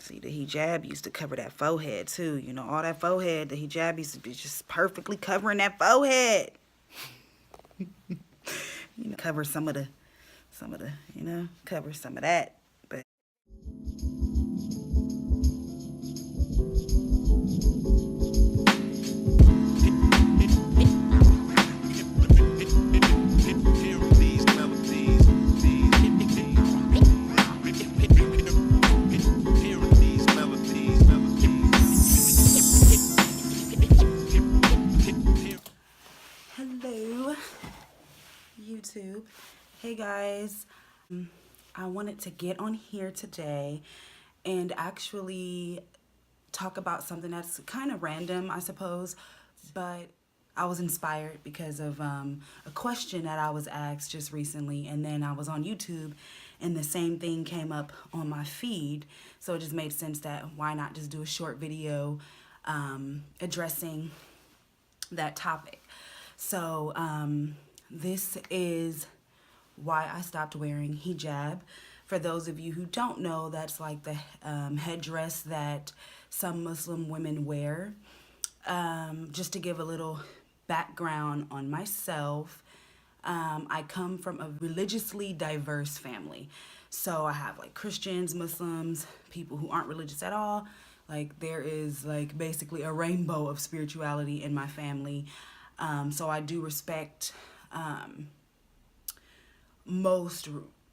See, the hijab used to cover that forehead too. You know, all that forehead, the hijab used to be just perfectly covering that forehead. You know, cover some of the, cover some of that. But hello, YouTube. Hey guys. I wanted to get on here today and actually talk about something that's kind of random, I suppose, but I was inspired because of a question that I was asked just recently, and then I was on YouTube and the same thing came up on my feed, so it just made sense that why not just do a short video addressing that topic. So this is why I stopped wearing hijab. For those of you who don't know, that's like the headdress that some Muslim women wear. Just to give a little background on myself, I come from a religiously diverse family. So I have like Christians, Muslims, people who aren't religious at all. Like there is like basically a rainbow of spirituality in my family. So I do respect most,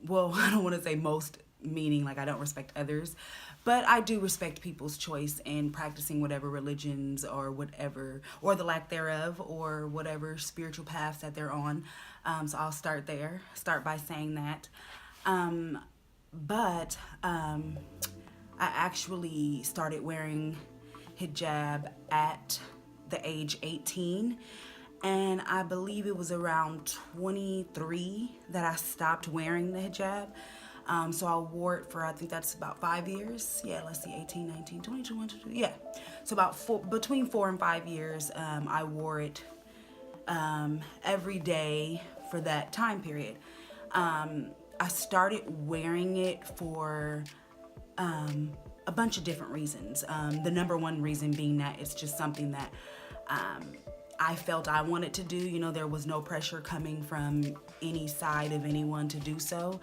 well, I don't want to say most, meaning like I don't respect others, but I do respect people's choice in practicing whatever religions or whatever, or the lack thereof, or whatever spiritual paths that they're on. So I'll start by saying that. But I actually started wearing hijab at the age 18. And I believe it was around 23 that I stopped wearing the hijab. So I wore it for, I think that's about 5 years. Yeah, let's see, 18, 19, 20, 21, 22. Yeah. So between 4 and 5 years, I wore it every day for that time period. I started wearing it for a bunch of different reasons. The number one reason being that it's just something that I felt I wanted to do. You know, there was no pressure coming from any side of anyone to do so.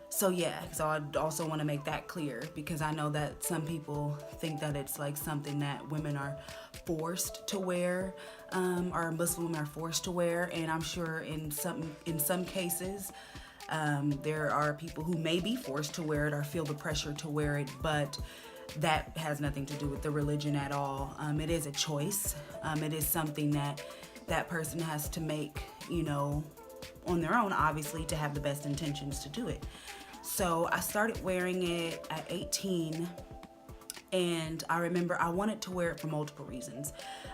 So yeah, so I also want to make that clear, because I know that some people think that it's like something that women are forced to wear, or Muslim women are forced to wear, and I'm sure in some cases there are people who may be forced to wear it or feel the pressure to wear it, but that has nothing to do with the religion at all. It is a choice. It is something that person has to make, you know, on their own, obviously, to have the best intentions to do it. So I started wearing it at 18, and I remember I wanted to wear it for multiple reasons.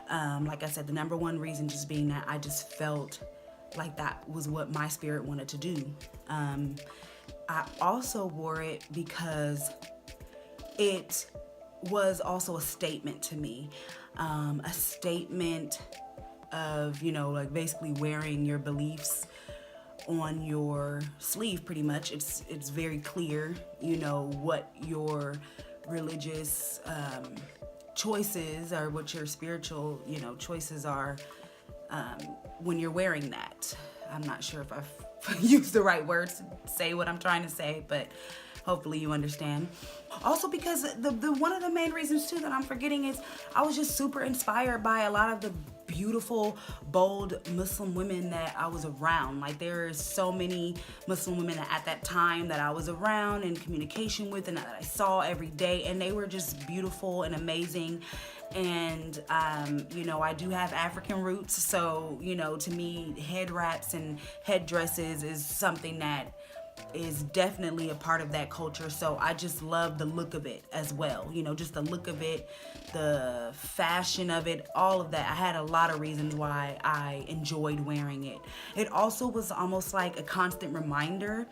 Like I said, the number one reason just being that I just felt like that was what my spirit wanted to do. I also wore it because it was also a statement to me, a statement of, you know, like basically wearing your beliefs on your sleeve pretty much. It's very clear, you know, what your religious choices or what your spiritual, you know, choices are when you're wearing that. I'm not sure if I've used the right words to say what I'm trying to say, but hopefully you understand. Also, because the one of the main reasons too that I'm forgetting is I was just super inspired by a lot of the beautiful, bold Muslim women that I was around. Like there's so many Muslim women at that time that I was around in communication with and that I saw every day, and they were just beautiful and amazing. And you know, I do have African roots, so you know, to me, head wraps and headdresses is something that is definitely a part of that culture. So I just love the look of it as well, you know, just the look of it, the fashion of it, all of that. I had a lot of reasons why I enjoyed wearing it. It also was almost like a constant reminder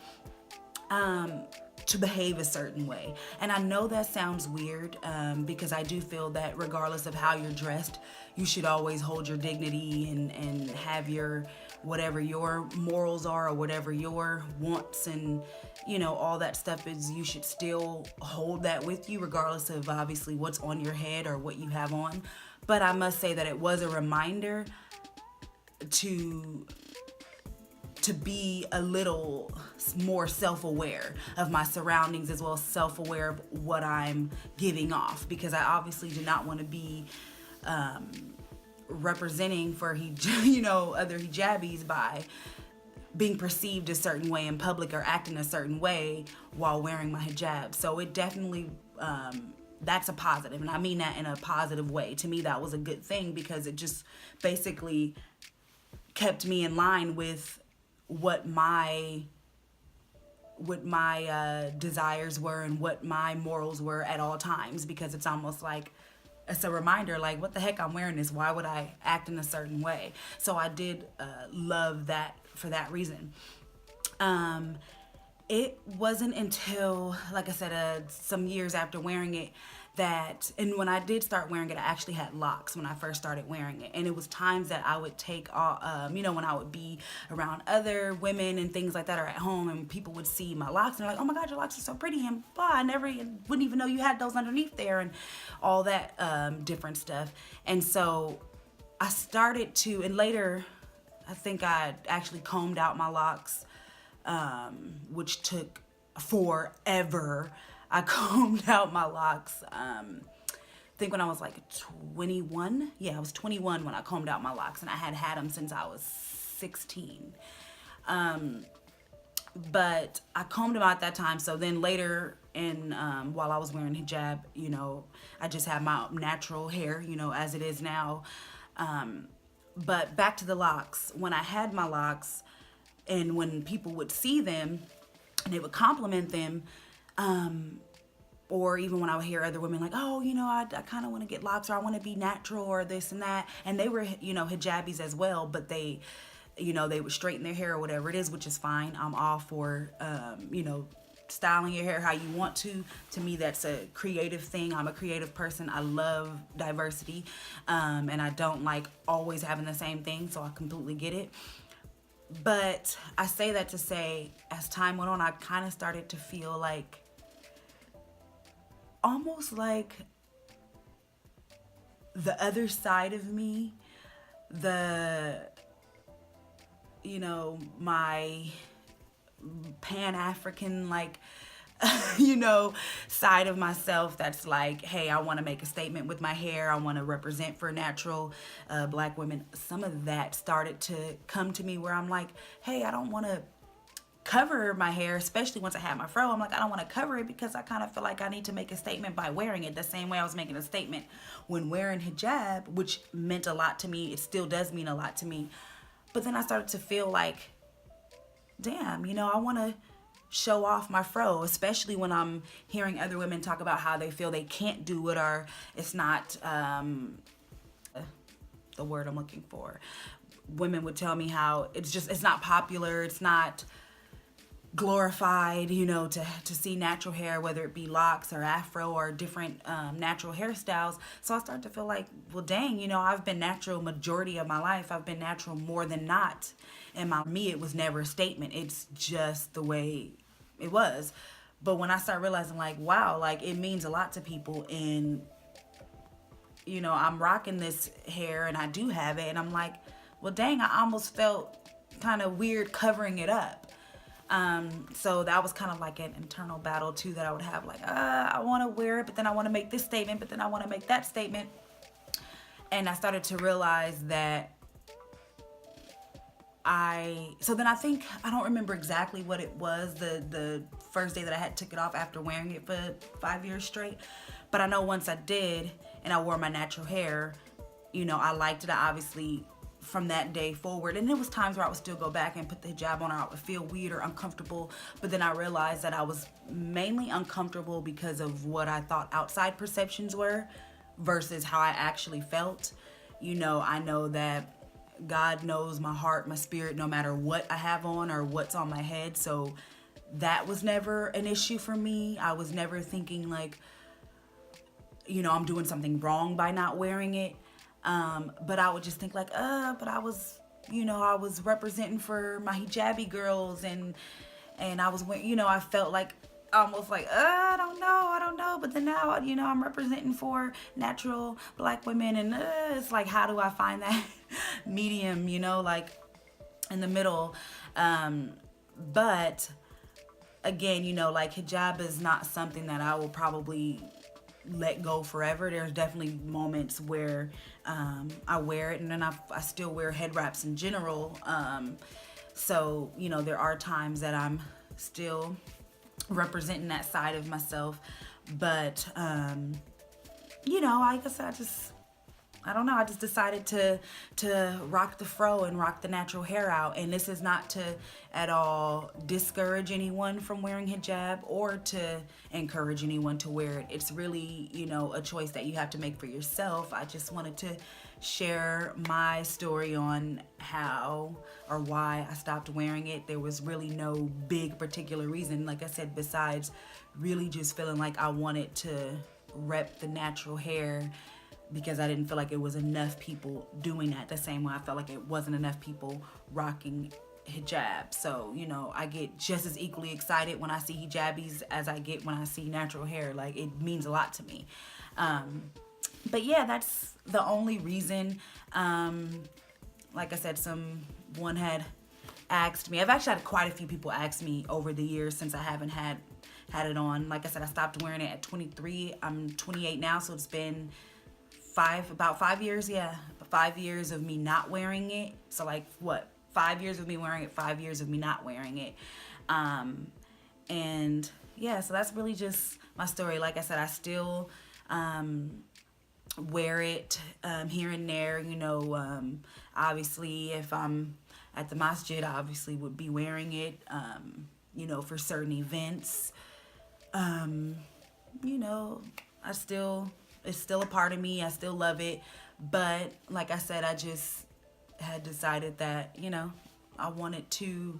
to behave a certain way. And I know that sounds weird, because I do feel that regardless of how you're dressed, you should always hold your dignity and have your, whatever your morals are or whatever your wants and, you know, all that stuff is, you should still hold that with you regardless of obviously what's on your head or what you have on. But I must say that it was a reminder to be a little more self-aware of my surroundings, as well as self-aware of what I'm giving off, because I obviously do not want to be representing for other hijabis by being perceived a certain way in public or acting a certain way while wearing my hijab. So it definitely that's a positive, and I mean that in a positive way. To me, that was a good thing, because it just basically kept me in line with what my desires were and what my morals were at all times, because it's almost like it's a reminder, like, what the heck, I'm wearing this, why would I act in a certain way? So I did love that for that reason. It wasn't until, like I said, some years after wearing it and when I did start wearing it, I actually had locks when I first started wearing it. And it was times that I would take off, when I would be around other women and things like that, or at home, and people would see my locks and they're like, oh my God, your locks are so pretty, and blah, I wouldn't even know you had those underneath there, and all that different stuff. And so I started to, and later, I think I actually combed out my locks, which took forever. I combed out my locks, I think when I was like 21. Yeah, I was 21 when I combed out my locks, and I had them since I was 16. But I combed them out at that time. So then later, while I was wearing hijab, I just had my natural hair, as it is now. But back to the locks. When I had my locks, and when people would see them and they would compliment them, or even when I would hear other women like, oh, I kind of want to get locks, or I want to be natural, or this and that. And they were, hijabis as well, but they would straighten their hair or whatever it is, which is fine. I'm all for, styling your hair how you want to. To me, that's a creative thing. I'm a creative person. I love diversity. And I don't like always having the same thing. So I completely get it. But I say that to say, as time went on, I kind of started to feel like, almost like the other side of me, my Pan-African, side of myself that's like, hey, I want to make a statement with my hair. I want to represent for natural Black women. Some of that started to come to me where I'm like, hey, I don't want to cover my hair, especially once I had my fro. I'm like, I don't want to cover it because I kind of feel like I need to make a statement by wearing it, the same way I was making a statement when wearing hijab, which meant a lot to me. It still does mean a lot to me. But then I started to feel like, damn, I want to show off my fro, especially when I'm hearing other women talk about how they feel they can't do it, or it's not the word I'm looking for. Women would tell me how it's not popular, it's not glorified, to see natural hair, whether it be locks or afro or different natural hairstyles. So I started to feel like, well, dang, I've been natural majority of my life. I've been natural more than not. And me, it was never a statement. It's just the way it was. But when I started realizing, like, wow, like, it means a lot to people, and I'm rocking this hair and I do have it, and I'm like, well, dang, I almost felt kind of weird covering it up. So that was kind of like an internal battle too, that I would have, like, I want to wear it, but then I want to make this statement, but then I want to make that statement. And I started to realize that so then I think, I don't remember exactly what it was, the first day that I had took it off after wearing it for 5 years straight. But I know once I did, and I wore my natural hair, I liked it. I obviously, from that day forward, and there was times where I would still go back and put the hijab on, or I would feel weird or uncomfortable, but then I realized that I was mainly uncomfortable because of what I thought outside perceptions were versus how I actually felt. I know that God knows my heart, my spirit, no matter what I have on or what's on my head. So that was never an issue for me. I was never thinking like, you know, I'm doing something wrong by not wearing it. But I would just think like, but I was, you know, I was representing for my hijabi girls, and I was, you know, I felt like almost like, I don't know. But then now, you know, I'm representing for natural black women, and it's like, how do I find that medium, you know, like in the middle? But again, you know, like hijab is not something that I will probably let go forever. There's definitely moments where I wear it, and then I still wear head wraps in general. So, you know, there are times that I'm still representing that side of myself. But, you know, I guess I don't know. I just decided to rock the fro and rock the natural hair out. And this is not to at all discourage anyone from wearing hijab or to encourage anyone to wear it. It's really, you know, a choice that you have to make for yourself. I just wanted to share my story on how or why I stopped wearing it. There was really no big particular reason, like I said, besides really just feeling like I wanted to rep the natural hair, because I didn't feel like it was enough people doing that the same way I felt like it wasn't enough people rocking hijab. So, you know, I get just as equally excited when I see hijabis as I get when I see natural hair. Like, it means a lot to me. But yeah, that's the only reason. Like I said, someone had asked me. I've actually had quite a few people ask me over the years since I haven't had it on. Like I said, I stopped wearing it at 23. I'm 28 now, so it's been about 5 years, 5 years of me not wearing it. So like, what, 5 years of me wearing it, 5 years of me not wearing it. And yeah, so that's really just my story. Like I said, I still wear it here and there, you know. Obviously, if I'm at the masjid, I obviously would be wearing it, you know, for certain events. You know, it's still a part of me. I still love it. But like I said, I just had decided that, you know, I wanted to,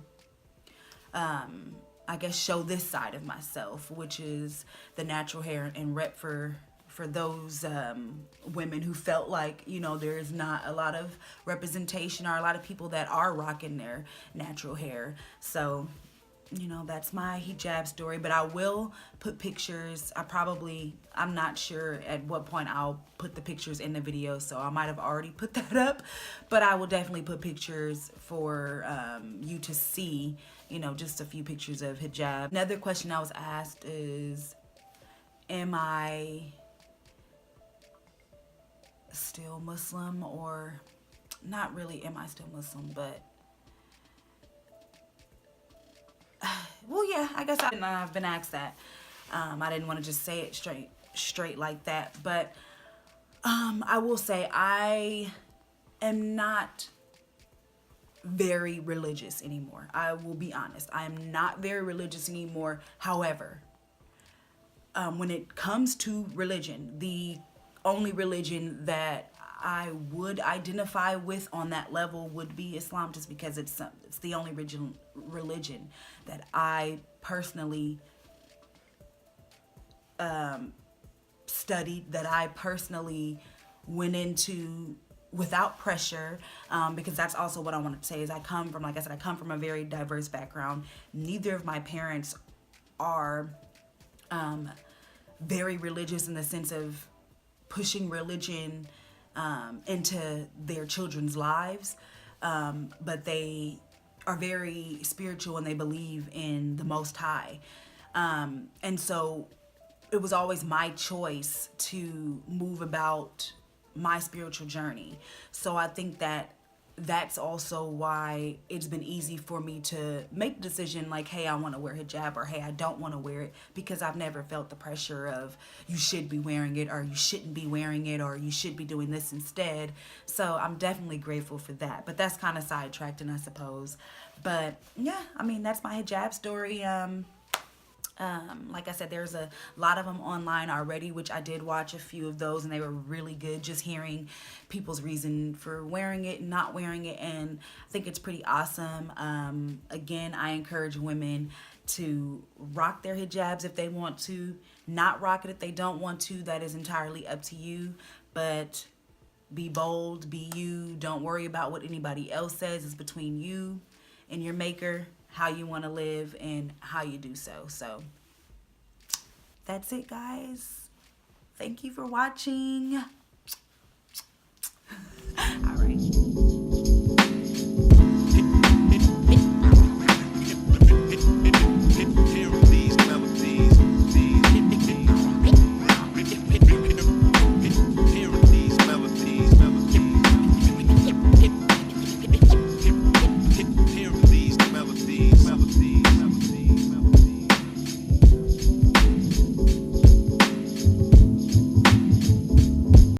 I guess, show this side of myself, which is the natural hair, and rep for those women who felt like, you know, there's not a lot of representation or a lot of people that are rocking their natural hair. So, you know, that's my hijab story. But I will put pictures. I'm not sure at what point I'll put the pictures in the video, so I might have already put that up, but I will definitely put pictures for you to see, you know, just a few pictures of hijab. Another question I was asked is, am I still Muslim? Or not really am I still Muslim, but well, yeah, I guess I've been asked that. I didn't want to just say it straight like that, but I will say I am not very religious anymore. I will be honest. I am not very religious anymore. However, when it comes to religion, the only religion that I would identify with on that level would be Islam, just because it's the only religion that I personally studied, that I personally went into without pressure, because that's also what I want to say is I come from a very diverse background. Neither of my parents are very religious in the sense of pushing religion into their children's lives, but they are very spiritual and they believe in the Most High. And so it was always my choice to move about my spiritual journey. So I think that that's also why it's been easy for me to make the decision like, hey, I want to wear hijab, or hey, I don't want to wear it, because I've never felt the pressure of you should be wearing it, or you shouldn't be wearing it, or you should be doing this instead. So I'm definitely grateful for that. But that's kind of sidetracking, I suppose. But yeah, I mean, that's my hijab story. Like I said, there's a lot of them online already, which I did watch a few of those, and they were really good, just hearing people's reason for wearing it and not wearing it, and I think it's pretty awesome. Again, I encourage women to rock their hijabs if they want to, not rock it if they don't want to. That is entirely up to you. But be bold, be you. Don't worry about what anybody else says. It's between you and your maker, how you want to live and how you do so. So that's it, guys. Thank you for watching. All right.